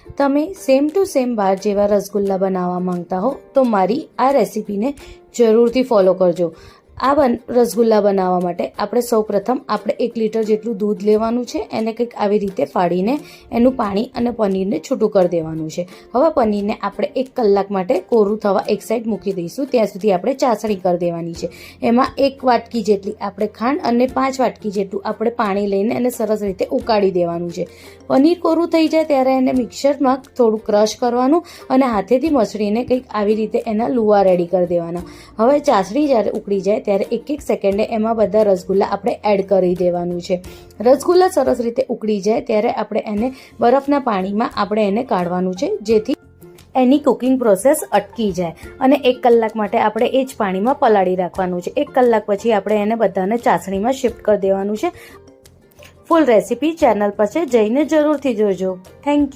તમે same to same બહાર જેવા રસગુલ્લા બનાવવા માંગતા હો તો મારી આ રેસીપીને જરૂરથી ફોલો કરજો। આ રસગુલ્લા બનાવવા માટે આપણે સૌપ્રથમ 1 લીટર જેટલું દૂધ લેવાનું છે। એને કંઈક આવી રીતે ફાડીને એનું પાણી અને પનીરને છૂટું કરી દેવાનું છે। હવે પનીરને આપણે 1 કલાક માટે કોરું થવા એક સાઈડ મૂકી દઈશું। ત્યાં સુધી આપણે ચાસણી કરી દેવાની છે। એમાં 1 વાટકી જેટલી આપણે ખાંડ અને 5 વાટકી જેટલું આપણે પાણી લઈને એને સરસ રીતે ઉકાળી દેવાનું છે। પનીર કોરું થઈ જાય ત્યારે એને મિક્સરમાં થોડું ક્રશ કરવાનું અને હાથેથી મસળીને કંઈક આવી રીતે એના લુવા રેડી કરી દેવાના। હવે ચાસણી જ્યારે ઉકળી જાય ત્યારે 1-1 સેકન્ડે એમાં બધા રસગુલ્લા આપણે એડ કરી દેવાનું છે। રસગુલ્લા સરસ રીતે ઉકળી જાય ત્યારે આપણે એને બરફના પાણીમાં આપણે એને કાઢવાનું છે, જેથી એની કુકિંગ પ્રોસેસ અટકી જાય અને 1 કલાક માટે આપણે એ જ પાણીમાં પલાળી રાખવાનું છે। 1 કલાક પછી આપણે એને બધાને ચાસણીમાં શિફ્ટ કરી દેવાનું છે। ફૂલ રેસીપી ચેનલ પર છે, જઈને જરૂરથી જોજો। Thank you.